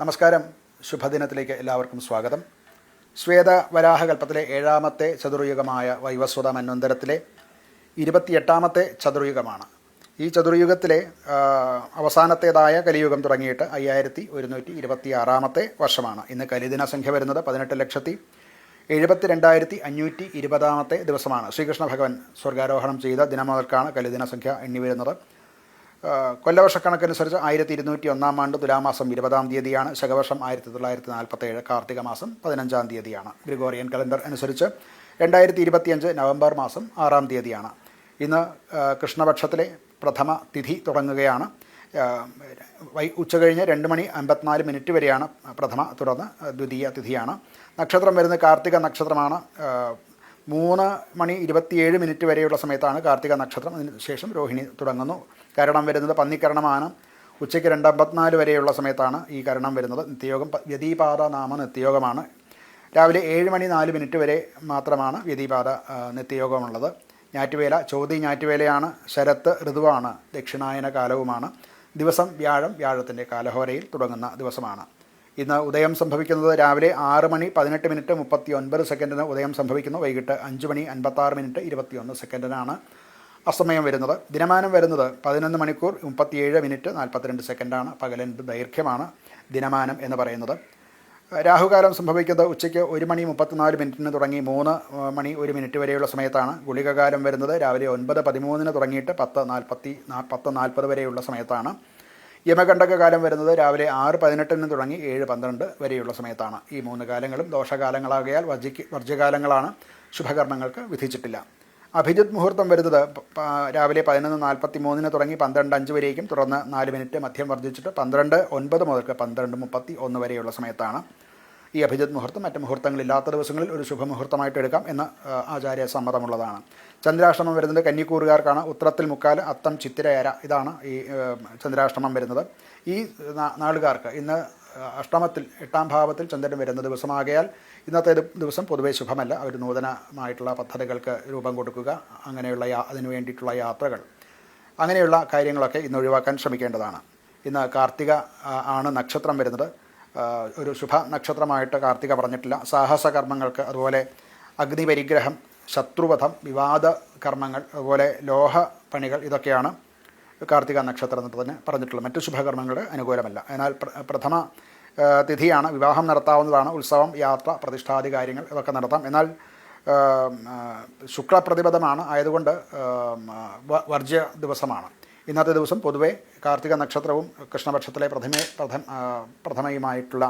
നമസ്കാരം. ശുഭദിനത്തിലേക്ക് എല്ലാവർക്കും സ്വാഗതം. ശ്വേതവരാഹകൽപ്പത്തിലെ 7ാമത്തെ ചതുർയുഗമായ വൈവസ്വത മന്വന്തരത്തിലെ 28ാമത്തെ ചതുർയുഗമാണ്. ഈ ചതുർയുഗത്തിലെ അവസാനത്തേതായ കലിയുഗം തുടങ്ങിയിട്ട് 5126ാമത്തെ വർഷമാണ്. ഇന്ന് കലിദിന സംഖ്യ വരുന്നത് 18,72,520ാമത്തെ ദിവസമാണ്. ശ്രീകൃഷ്ണ ഭഗവാൻ സ്വർഗാരോഹണം ചെയ്ത ദിനം മുതൽക്കാണ് കലിദിന സംഖ്യ എണ്ണി വരുന്നത്. കൊല്ലവർഷക്കണക്കനുസരിച്ച് 1201 ആണ്ട് തുലാമാസം 20-ാം തീയതിയാണ്. ശകവർഷം 1947 കാർത്തിക മാസം 15-ാം തീയതിയാണ്. ഗ്രിഗോറിയൻ കലണ്ടർ അനുസരിച്ച് 2025 നവംബർ മാസം 6-ാം തീയതിയാണ്. ഇന്ന് കൃഷ്ണപക്ഷത്തിലെ പ്രഥമ തിഥി തുടങ്ങുകയാണ്. ഉച്ചകഴിഞ്ഞ് 2:54 വരെയാണ് പ്രഥമ, തുടർന്ന് ദ്വിതീയ തിഥിയാണ്. നക്ഷത്രം വരുന്നത് കാർത്തിക നക്ഷത്രമാണ്. 3:27 വരെയുള്ള സമയത്താണ് കാർത്തിക നക്ഷത്രം. അതിനുശേഷം രോഹിണി തുടങ്ങുന്നു. കരണം വരുന്നത് പന്നിക്കരണമാണ്. ഉച്ചയ്ക്ക് 2:54 വരെയുള്ള സമയത്താണ് ഈ കരണം വരുന്നത്. നിത്യയോഗം വ്യതിപാത നാമ നിത്യയോഗമാണ്. രാവിലെ 7:04 വരെ മാത്രമാണ് വ്യതിപാത നിത്യയോഗമുള്ളത്. ഞാറ്റുവേല ചോതി ഞാറ്റുവേലയാണ്. ശരത്ത് ഋതുവാണ്. ദക്ഷിണായന കാലവുമാണ്. ദിവസം വ്യാഴത്തിൻ്റെ കാലഹോരയിൽ തുടങ്ങുന്ന ദിവസമാണ്. ഇന്ന് ഉദയം സംഭവിക്കുന്നത് രാവിലെ 6:18:39 ഉദയം സംഭവിക്കുന്നു. വൈകിട്ട് 5:56:21 അസ്തമയം വരുന്നത്. ദിനമാനം വരുന്നത് 11 മണിക്കൂർ 37:42 പകലിൻ്റെ ദൈർഘ്യമാണ് ദിനമാനം എന്ന് പറയുന്നത്. രാഹുകാലം സംഭവിക്കുന്നത് ഉച്ചയ്ക്ക് 1:34 തുടങ്ങി 3:01 വരെയുള്ള സമയത്താണ്. ഗുളികകാലം വരുന്നത് രാവിലെ 9:13 തുടങ്ങിയിട്ട് 10:40 വരെയുള്ള സമയത്താണ്. യമകണ്ഠക കാലം വരുന്നത് രാവിലെ 6:18 തുടങ്ങി 7:12 വരെയുള്ള സമയത്താണ്. ഈ 3 കാലങ്ങളും ദോഷകാലങ്ങളാകയാൽ വർജ്യകാലങ്ങളാണ്. ശുഭകർമ്മങ്ങൾക്ക് വിധിച്ചിട്ടില്ല. അഭിജിത് മുഹൂർത്തം വരുന്നത് രാവിലെ 11:43 തുടങ്ങി 12:05 വരേക്കും, തുടർന്ന് 4 മിനിറ്റ് മധ്യം വർദ്ധിച്ചിട്ട് 12:09 മുതൽക്ക് 12:31 വരെയുള്ള സമയത്താണ് ഈ അഭിജിത് മുഹൂർത്തം. മറ്റ് മുഹൂർത്തങ്ങളില്ലാത്ത ദിവസങ്ങളിൽ ഒരു ശുഭമുഹൂർത്തമായിട്ട് എടുക്കാം എന്ന് ആചാര്യ സമ്മതമുള്ളതാണ്. ചന്ദ്രാഷ്ടമം വരുന്നത് കന്നിക്കൂറുകാർക്കാണ്. ഉത്രത്തിൽ മുക്കാല്, അത്തം ചിത്തിരയര, ഇതാണ് ഈ ചന്ദ്രാഷ്ടമം വരുന്നത്. ഈ നാളുകാർക്ക് ഇന്ന് അഷ്ടമത്തിൽ 8ാം ഭാവത്തിൽ ചന്ദ്രൻ വരുന്ന ദിവസമാകയാൽ ഇന്നത്തെ ദിവസം പൊതുവെ ശുഭമല്ല. അവർ നൂതനമായിട്ടുള്ള പദ്ധതികൾക്ക് രൂപം കൊടുക്കുക, അങ്ങനെയുള്ള അതിനു വേണ്ടിയിട്ടുള്ള യാത്രകൾ, അങ്ങനെയുള്ള കാര്യങ്ങളൊക്കെ ഇന്ന് ഒഴിവാക്കാൻ ശ്രമിക്കേണ്ടതാണ്. ഇന്ന് കാർത്തിക ആണ് നക്ഷത്രം വരുന്നത്. ഒരു ശുഭ നക്ഷത്രമായിട്ട് കാർത്തിക പറഞ്ഞിട്ടില്ല. സാഹസ കർമ്മങ്ങൾക്ക്, അതുപോലെ അഗ്നിപരിഗ്രഹം, ശത്രുവധം, വിവാദ കർമ്മങ്ങൾ, അതുപോലെ ലോഹ പണികൾ, ഇതൊക്കെയാണ് കാർത്തിക നക്ഷത്രത്തിന് പറഞ്ഞിട്ടുള്ളത്. മറ്റു ശുഭകർമ്മങ്ങളുടെ അനുകൂലമല്ല. എന്നാൽ പ്രഥമ തിഥിയാണ്. വിവാഹം നടത്താവുന്നതാണ്. ഉത്സവം, യാത്ര, പ്രതിഷ്ഠാദി കാര്യങ്ങൾ ഇതൊക്കെ നടത്താം. എന്നാൽ ശുക്ലപ്രതിപദമാണ് ആയതുകൊണ്ട് വർജ്യ ദിവസമാണ്. ഇന്നത്തെ ദിവസം പൊതുവെ കാർത്തിക നക്ഷത്രവും കൃഷ്ണപക്ഷത്തിലെ പ്രഥമയുമായിട്ടുള്ള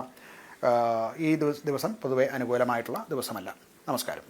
ഈ ദിവസം പൊതുവെ അനുകൂലമായിട്ടുള്ള ദിവസമല്ല. നമസ്കാരം.